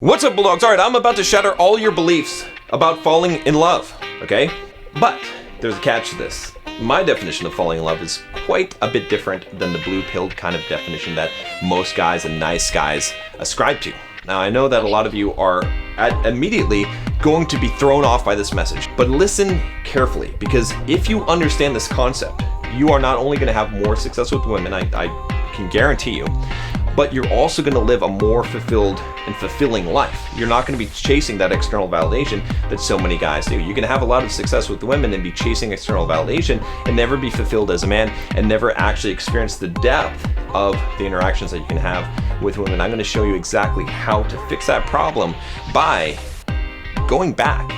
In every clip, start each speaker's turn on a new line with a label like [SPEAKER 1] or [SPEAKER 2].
[SPEAKER 1] What's up, Bulldogs? Alright, I'm about to shatter all your beliefs about falling in love, okay? But there's a catch to this. My definition of falling in love is quite a bit different than the blue-pilled kind of definition that most guys and nice guys ascribe to. Now, I know that a lot of you are immediately going to be thrown off by this message, but listen carefully, because if you understand this concept, you are not only going to have more success with women, I can guarantee you, but you're also going to live a more fulfilled and fulfilling life. You're not going to be chasing that external validation that so many guys do. You can have a lot of success with women and be chasing external validation and never be fulfilled as a man and never actually experience the depth of the interactions that you can have with women. I'm going to show you exactly how to fix that problem by going back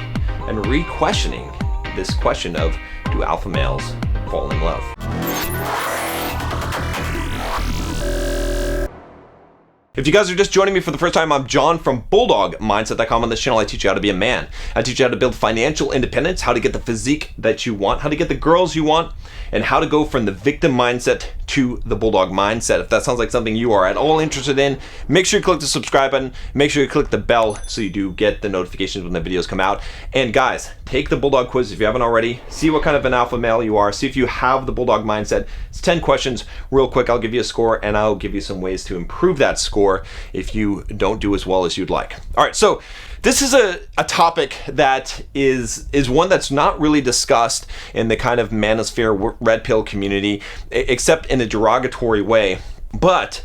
[SPEAKER 1] and re-questioning this question of, do alpha males fall in love? If you guys are just joining me for the first time, I'm John from Bulldog Mindset.com. On this channel, I teach you how to be a man. I teach you how to build financial independence, how to get the physique that you want, how to get the girls you want, and how to go from the victim mindset to the Bulldog mindset. If that sounds like something you are at all interested in, make sure you click the subscribe button. Make sure you click the bell so you do get the notifications when the videos come out. And guys, take the Bulldog quiz if you haven't already. See what kind of an alpha male you are. See if you have the Bulldog mindset. It's 10 questions. Real quick, I'll give you a score and I'll give you some ways to improve that score if you don't do as well as you'd like. All right, so this is a topic that is one that's not really discussed in the kind of manosphere red pill community, except in a derogatory way. But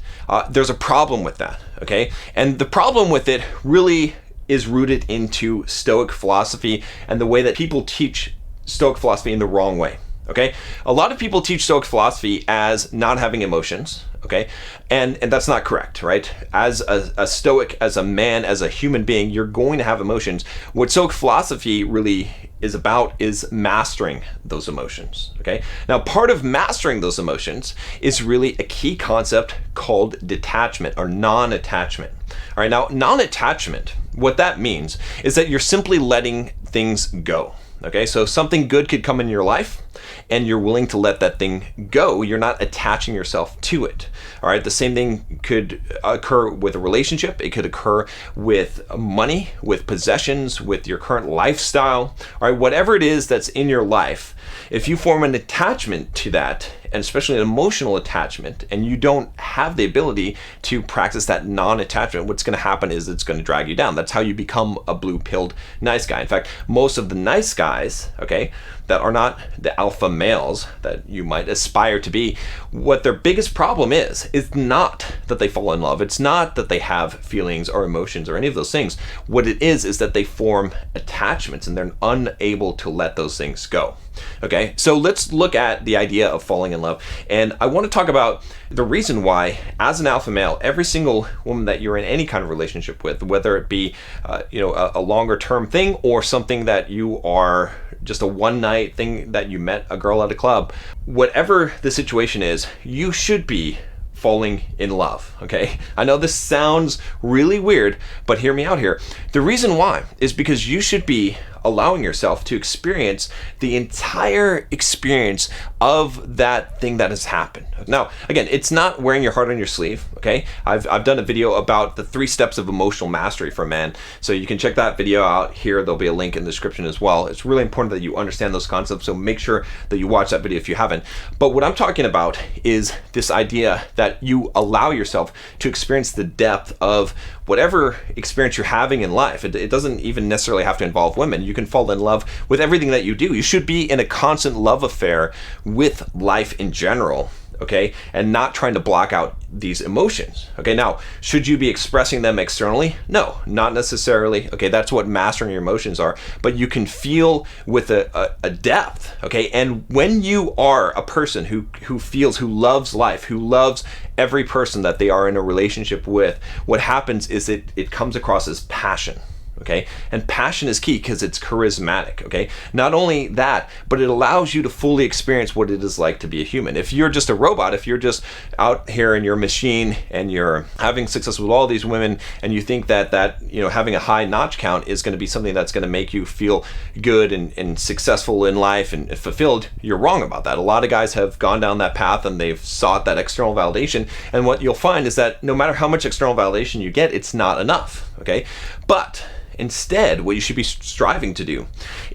[SPEAKER 1] there's a problem with that, okay? And the problem with it really is rooted into Stoic philosophy and the way that people teach Stoic philosophy in the wrong way. Okay, a lot of people teach Stoic philosophy as not having emotions, okay, and that's not correct, right? As a Stoic, as a man, as a human being, you're going to have emotions. What Stoic philosophy really is about is mastering those emotions, okay? Now, part of mastering those emotions is really a key concept called detachment or non-attachment. All right, now, non-attachment, what that means is that you're simply letting things go. Okay, so something good could come in your life and you're willing to let that thing go. You're not attaching yourself to it. All right, the same thing could occur with a relationship. It could occur with money, with possessions, with your current lifestyle. All right, whatever it is that's in your life, if you form an attachment to that, and especially an emotional attachment, and you don't have the ability to practice that non-attachment, what's going to happen is it's going to drag you down. That's how you become a blue-pilled nice guy. In fact, most of the nice guys, okay, that are not the alpha males that you might aspire to be, what their biggest problem is not that they fall in love. It's not that they have feelings or emotions or any of those things. What it is that they form attachments and they're unable to let those things go. Okay, so let's look at the idea of falling in love. And I want to talk about the reason why, as an alpha male, every single woman that you're in any kind of relationship with, whether it be a longer term thing or something that you are just a one night thing that you met a girl at a club, whatever the situation is, you should be falling in love, okay? I know this sounds really weird, but hear me out here. The reason why is because you should be allowing yourself to experience the entire experience of that thing that has happened. Now, again, it's not wearing your heart on your sleeve, okay? I've done a video about the 3 steps of emotional mastery for a man, so you can check that video out here. There'll be a link in the description as well. It's really important that you understand those concepts, so make sure that you watch that video if you haven't. But what I'm talking about is this idea that you allow yourself to experience the depth of whatever experience you're having in life. It doesn't even necessarily have to involve women. You can fall in love with everything that you do. You should be in a constant love affair with life in general, okay, and not trying to block out these emotions. Okay, now, should you be expressing them externally? No, not necessarily. Okay, that's what mastering your emotions are, but you can feel with a depth, okay? And when you are a person who feels, who loves life, who loves every person that they are in a relationship with, what happens is it comes across as passion. okay? And passion is key because it's charismatic, okay? Not only that, but it allows you to fully experience what it is like to be a human. If you're just a robot, if you're just out here in your machine and you're having success with all these women and you think that having a high notch count is going to be something that's going to make you feel good and successful in life and fulfilled, you're wrong about that. A lot of guys have gone down that path and they've sought that external validation, and what you'll find is that no matter how much external validation you get, it's not enough, okay? But instead, what you should be striving to do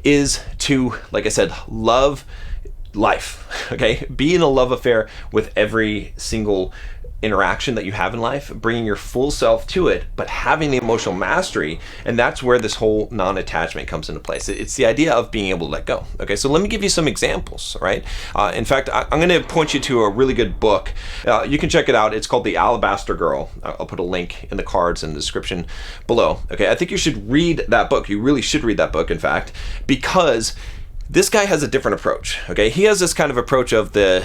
[SPEAKER 1] is to, like I said, love life, okay? Be in a love affair with every single interaction that you have in life, bringing your full self to it, but having the emotional mastery, and that's where this whole non-attachment comes into place. It's the idea of being able to let go. Okay, so let me give you some examples, right? In fact, I'm going to point you to a really good book. You can check it out. It's called The Alabaster Girl. I'll put a link in the cards in the description below. Okay, I think you should read that book. You really should read that book, in fact, because this guy has a different approach, okay? He has this kind of approach of the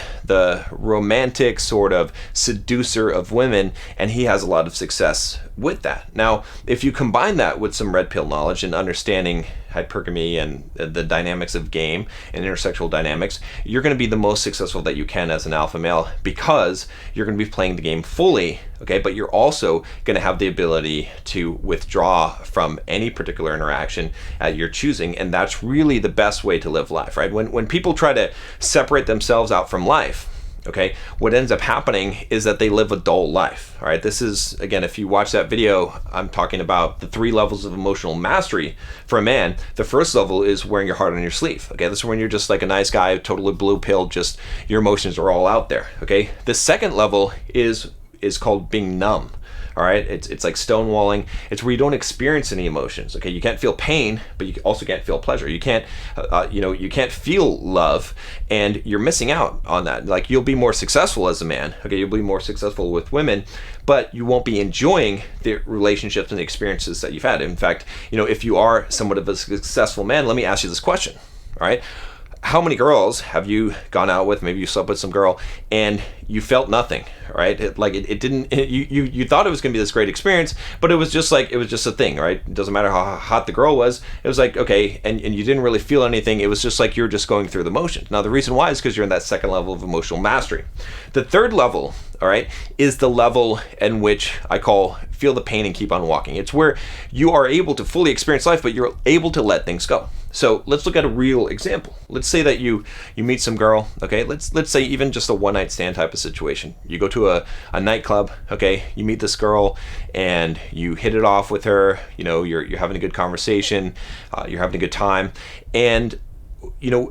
[SPEAKER 1] romantic sort of seducer of women, and he has a lot of success with that. Now, if you combine that with some red pill knowledge and understanding hypergamy and the dynamics of game and intersexual dynamics, you're going to be the most successful that you can as an alpha male, because you're going to be playing the game fully, okay? But you're also going to have the ability to withdraw from any particular interaction at your choosing, and that's really the best way to live life, right? When people try to separate themselves out from life, okay, what ends up happening is that they live a dull life. All right, this is, again, if you watch that video, I'm talking about the 3 levels of emotional mastery for a man. The first level is wearing your heart on your sleeve. Okay, this is when you're just like a nice guy, totally blue pilled, just your emotions are all out there. Okay, the second level is called being numb. All right, it's like stonewalling. It's where you don't experience any emotions. Okay, you can't feel pain, but you also can't feel pleasure. You can't, you can't feel love, and you're missing out on that. Like, you'll be more successful as a man. Okay, you'll be more successful with women, but you won't be enjoying the relationships and the experiences that you've had. In fact, if you are somewhat of a successful man, let me ask you this question. All right. How many girls have you gone out with? Maybe you slept with some girl and you felt nothing, right? You thought it was going to be this great experience, but it was just a thing, right? It doesn't matter how hot the girl was. It was like, okay, and you didn't really feel anything. It was just like you're just going through the motions. Now, the reason why is because you're in that second level of emotional mastery. The third level, all right, is the level in which I call feel the pain and keep on walking. It's where you are able to fully experience life, but you're able to let things go. So let's look at a real example. Let's say that you meet some girl, okay? Let's say even just a one-night stand type of situation. You go to a nightclub, okay? You meet this girl and you hit it off with her. You're having a good conversation. You're having a good time, and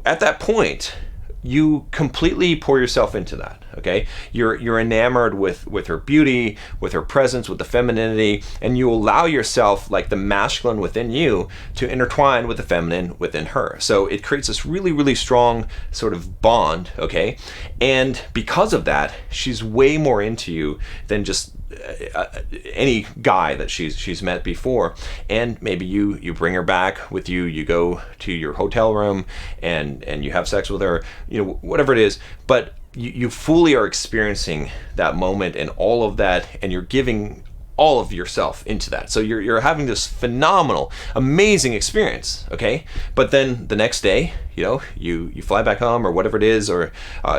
[SPEAKER 1] at that point, you completely pour yourself into that. Okay, you're enamored with her beauty, with her presence, with the femininity, and you allow yourself, like the masculine within you, to intertwine with the feminine within her. So it creates this really, really strong sort of bond. Okay, and because of that, she's way more into you than just any guy that she's met before. And maybe you bring her back with you. You go to your hotel room and you have sex with her. Whatever it is, but you fully are experiencing that moment and all of that, and you're giving all of yourself into that. So you're having this phenomenal, amazing experience, okay? But then the next day, you fly back home or whatever it is, or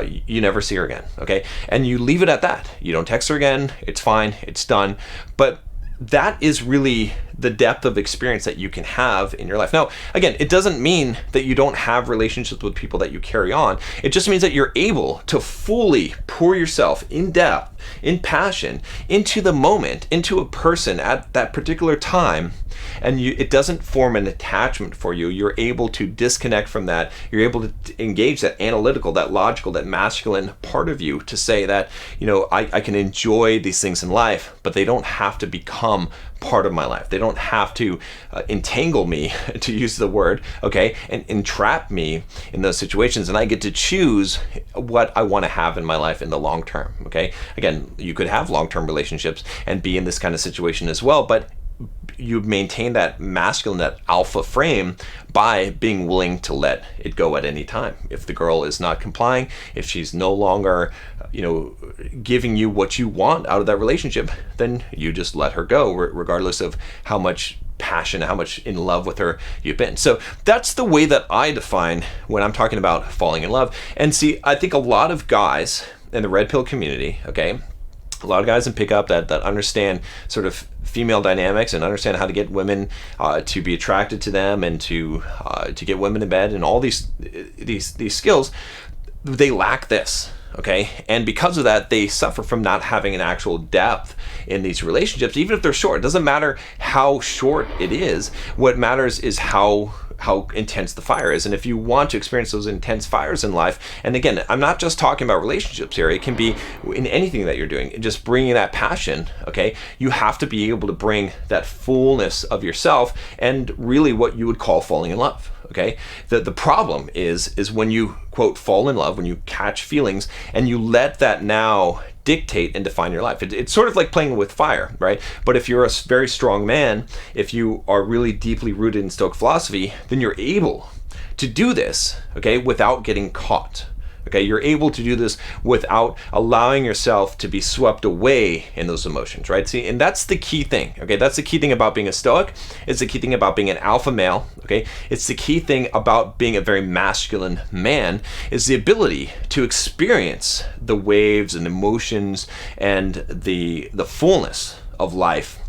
[SPEAKER 1] you never see her again, okay? And you leave it at that. You don't text her again. It's fine. It's done. But that is really the depth of experience that you can have in your life. Now, again, it doesn't mean that you don't have relationships with people that you carry on. It just means that you're able to fully pour yourself in depth, in passion, into the moment, into a person at that particular time, and it doesn't form an attachment for you. You're able to disconnect from that. You're able to engage that analytical, that logical, that masculine part of you to say that, I can enjoy these things in life, but they don't have to become part of my life. They don't have to entangle me, to use the word, okay, and entrap me in those situations. And I get to choose what I want to have in my life in the long term, okay? Again, you could have long-term relationships and be in this kind of situation as well, but you maintain that masculine, that alpha frame by being willing to let it go at any time. If the girl is not complying, if she's no longer, giving you what you want out of that relationship, then you just let her go, regardless of how much passion, how much in love with her you've been. So that's the way that I define when I'm talking about falling in love. And see, I think a lot of guys in the red pill community, okay, a lot of guys in pickup that understand sort of female dynamics and understand how to get women to be attracted to them and to get women in bed and all these skills, they lack this. Okay, and because of that, they suffer from not having an actual depth in these relationships, even if they're short. It doesn't matter how short it is. What matters is how intense the fire is. And if you want to experience those intense fires in life, and again, I'm not just talking about relationships here, it can be in anything that you're doing, just bringing that passion, okay? You have to be able to bring that fullness of yourself and really what you would call falling in love. Okay, the problem is when you, quote, fall in love, when you catch feelings and you let that now dictate and define your life. It's sort of like playing with fire, right? But if you're a very strong man, if you are really deeply rooted in Stoic philosophy, then you're able to do this, okay, without getting caught. Okay, you're able to do this without allowing yourself to be swept away in those emotions, right? See, and that's the key thing, okay? That's the key thing about being a Stoic. It's the key thing about being an alpha male, okay? It's the key thing about being a very masculine man is the ability to experience the waves and emotions and the fullness of life,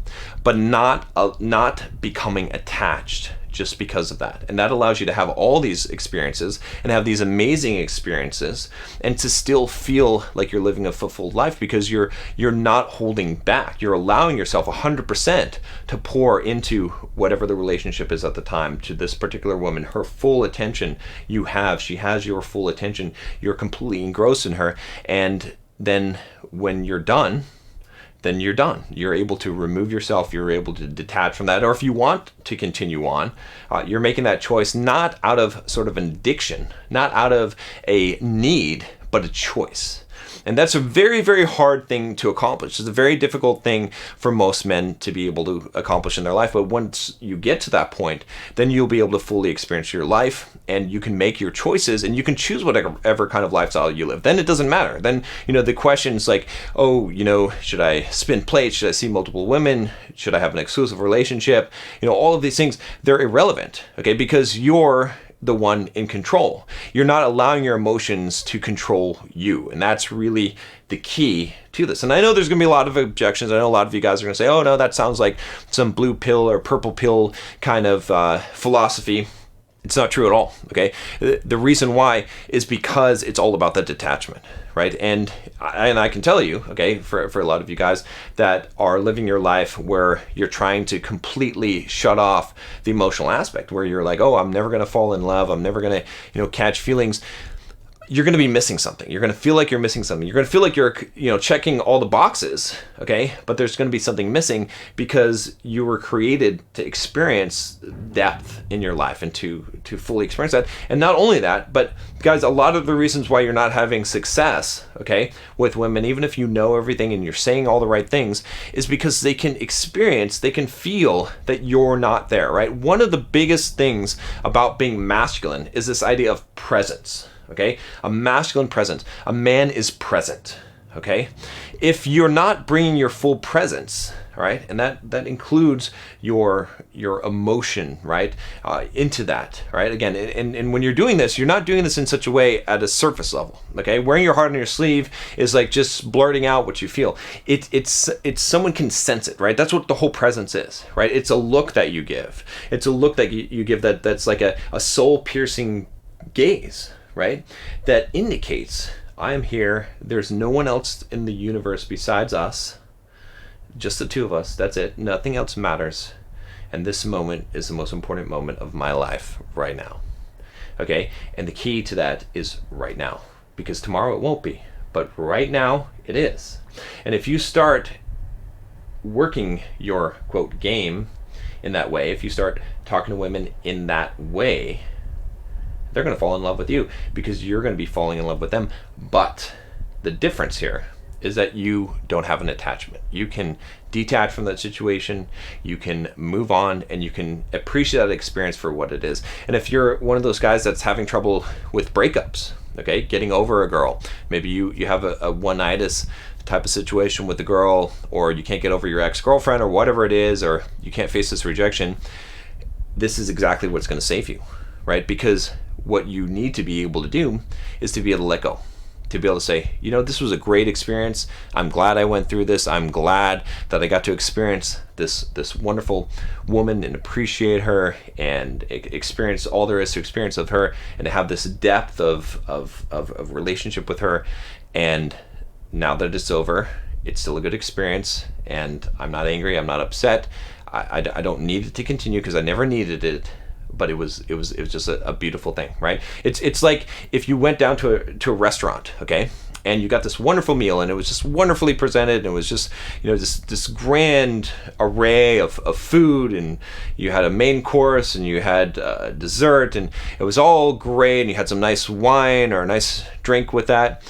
[SPEAKER 1] but not becoming attached just because of that. And that allows you to have all these experiences and have these amazing experiences and to still feel like you're living a fulfilled life because you're not holding back. You're allowing yourself 100% to pour into whatever the relationship is at the time, to this particular woman, her full attention you have. She has your full attention. You're completely engrossed in her. And then when you're done, then you're done. You're able to remove yourself. You're able to detach from that. Or if you want to continue on, you're making that choice not out of sort of an addiction, not out of a need, but a choice. And that's a very, very hard thing to accomplish. It's a very difficult thing for most men to be able to accomplish in their life. But once you get to that point, then you'll be able to fully experience your life and you can make your choices and you can choose whatever kind of lifestyle you live. Then it doesn't matter. Then, the questions like, oh, should I spin plates? Should I see multiple women? Should I have an exclusive relationship? All of these things, they're irrelevant, okay? Because you're the one in control. You're not allowing your emotions to control you. And that's really the key to this. And I know there's going to be a lot of objections. I know a lot of you guys are going to say, oh no, that sounds like some blue pill or purple pill kind of philosophy. It's not true at all, okay? The reason why is because it's all about the detachment, right? And I can tell you, okay, for a lot of you guys that are living your life where you're trying to completely shut off the emotional aspect, where you're like, oh, I'm never going to fall in love. I'm never going to, catch feelings. You're going to be missing something. You're going to feel like you're missing something. You're going to feel like you're, checking all the boxes, okay? But there's going to be something missing because you were created to experience depth in your life and to fully experience that. And not only that, but guys, a lot of the reasons why you're not having success, okay, with women, even if you know everything and you're saying all the right things, is because they can feel that you're not there, right? One of the biggest things about being masculine is this idea of presence. Okay, a masculine presence. A man is present. Okay, if you're not bringing your full presence, right, and that includes your emotion, right, into that, right. Again, and when you're doing this, you're not doing this in such a way at a surface level. Okay, wearing your heart on your sleeve is like just blurting out what you feel. It's someone can sense it, right. That's what the whole presence is, right. It's a look that you give. It's a look that you give that's like a soul piercing gaze. Right? That indicates I am here. There's no one else in the universe besides us. Just the two of us. That's it. Nothing else matters. And this moment is the most important moment of my life right now. Okay? And the key to that is right now. Because tomorrow it won't be. But right now it is. And if you start working your, quote, game in that way, if you start talking to women in that way, they're going to fall in love with you because you're going to be falling in love with them. But the difference here is that you don't have an attachment. You can detach from that situation, you can move on, and you can appreciate that experience for what it is. And if you're one of those guys that's having trouble with breakups, okay, getting over a girl, maybe you have a one-itis type of situation with the girl, or you can't get over your ex-girlfriend or whatever it is, or you can't face this rejection, this is exactly what's going to save you, right? Because what you need to be able to do is to be able to let go, to be able to say, you know, this was a great experience. I'm glad I went through this. I'm glad that I got to experience this wonderful woman and appreciate her and experience all there is to experience of her, and to have this depth of relationship with her. And now that it's over, it's still a good experience, and I'm not angry. I'm not upset. I don't need it to continue because I never needed it. But it was just a beautiful thing, right? It's like if you went down to a restaurant, okay, and you got this wonderful meal, and it was just wonderfully presented, and it was just, you know, this grand array of food, and you had a main course, and you had dessert, and it was all great, and you had some nice wine or a nice drink with that,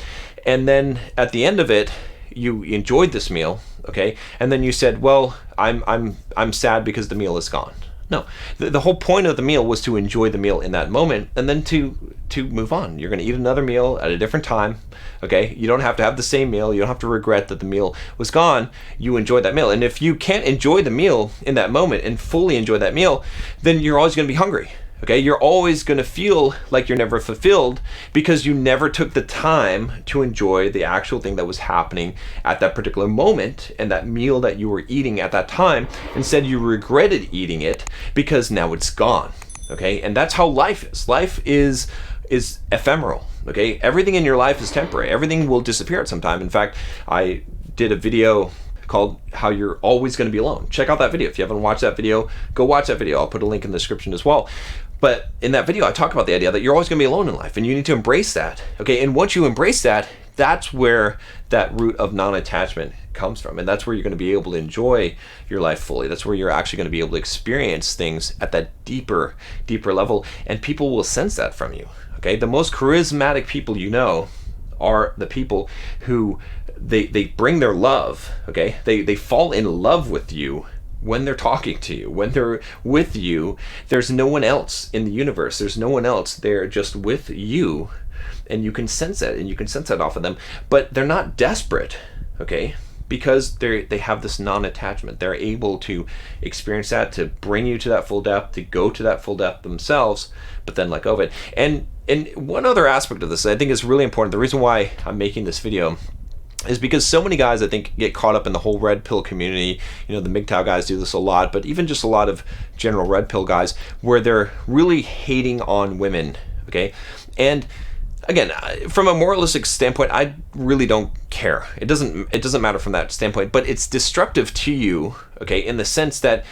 [SPEAKER 1] and then at the end of it, you enjoyed this meal, okay, and then you said, well, I'm sad because the meal is gone. No, the whole point of the meal was to enjoy the meal in that moment, and then to move on. You're going to eat another meal at a different time, okay? You don't have to have the same meal. You don't have to regret that the meal was gone. You enjoyed that meal. And if you can't enjoy the meal in that moment and fully enjoy that meal, then you're always going to be hungry. Okay, you're always going to feel like you're never fulfilled because you never took the time to enjoy the actual thing that was happening at that particular moment and that meal that you were eating at that time. Instead, you regretted eating it because now it's gone. Okay, and that's how life is. Life is ephemeral. Okay, everything in your life is temporary. Everything will disappear at some time. In fact, I did a video called How You're Always Going to Be Alone. Check out that video. If you haven't watched that video, go watch that video. I'll put a link in the description as well. But in that video, I talk about the idea that you're always going to be alone in life, and you need to embrace that. Okay, and once you embrace that, that's where that root of non-attachment comes from, and that's where you're going to be able to enjoy your life fully. That's where you're actually going to be able to experience things at that deeper level, and people will sense that from you. Okay, the most charismatic people you know are the people who they bring their love. Okay, they fall in love with you when they're talking to you, when they're with you. There's no one else in the universe. There's no one else. They're just with you, and you can sense it, and you can sense that off of them. But they're not desperate, okay? Because they have this non-attachment. They're able to experience that, to bring you to that full depth, to go to that full depth themselves, but then let go of it. And one other aspect of this I think is really important. The reason why I'm making this video is because so many guys, I think, get caught up in the whole red pill community. You know, the MGTOW guys do this a lot, but even just a lot of general red pill guys, where they're really hating on women, okay? And again, from a moralistic standpoint, I really don't care. It doesn't matter from that standpoint, but it's destructive to you, okay, in the sense that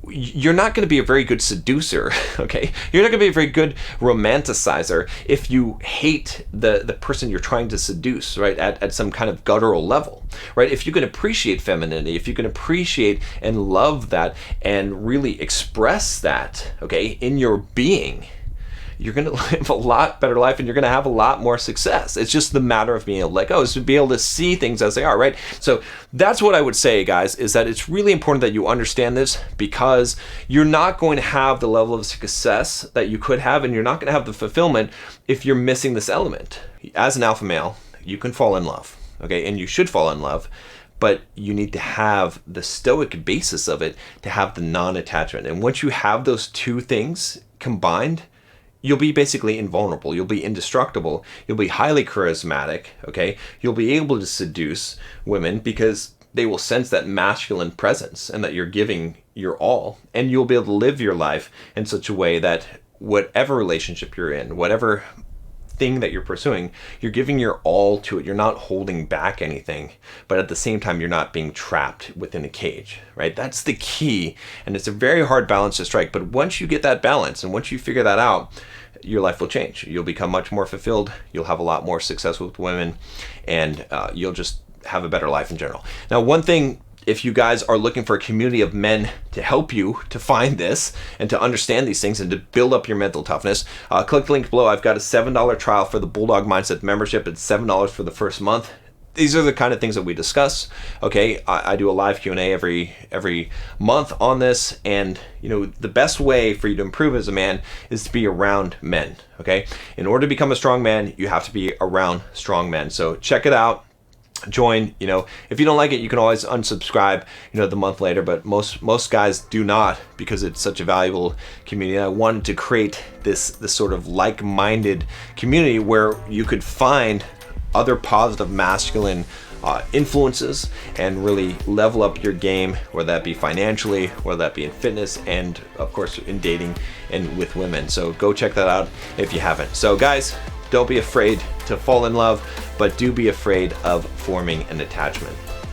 [SPEAKER 1] you're not going to be a very good seducer, okay? You're not going to be a very good romanticizer if you hate the person you're trying to seduce, right, at some kind of guttural level, right? If you can appreciate femininity, if you can appreciate and love that and really express that, okay, in your being, you're going to live a lot better life, and you're going to have a lot more success. It's just the matter of being able to let go, is to be able to see things as they are, right? So that's what I would say, guys, is that it's really important that you understand this, because you're not going to have the level of success that you could have, and you're not going to have the fulfillment if you're missing this element. As an alpha male, you can fall in love, okay? And you should fall in love, but you need to have the stoic basis of it to have the non-attachment. And once you have those two things combined, you'll be basically invulnerable. You'll be indestructible. You'll be highly charismatic, okay? You'll be able to seduce women because they will sense that masculine presence and that you're giving your all. And you'll be able to live your life in such a way that whatever relationship you're in, whatever thing that you're pursuing, you're giving your all to it. You're not holding back anything, but at the same time, you're not being trapped within a cage, right? That's the key. And it's a very hard balance to strike. But once you get that balance, and once you figure that out, your life will change. You'll become much more fulfilled. You'll have a lot more success with women, and you'll just have a better life in general. Now, one thing, if you guys are looking for a community of men to help you to find this and to understand these things and to build up your mental toughness, click the link below. I've got a $7 trial for the Bulldog Mindset membership. It's $7 for the first month. These are the kind of things that we discuss. Okay, I do a live Q&A every month on this, and you know, the best way for you to improve as a man is to be around men. Okay, in order to become a strong man, you have to be around strong men. So check it out. join. You know, if you don't like it, you can always unsubscribe, you know, the month later, but most guys do not, because it's such a valuable community. And I wanted to create this sort of like-minded community where you could find other positive masculine influences and really level up your game, whether that be financially, whether that be in fitness, and of course in dating and with women. So go check that out if you haven't. So guys, don't be afraid to fall in love, but do be afraid of forming an attachment.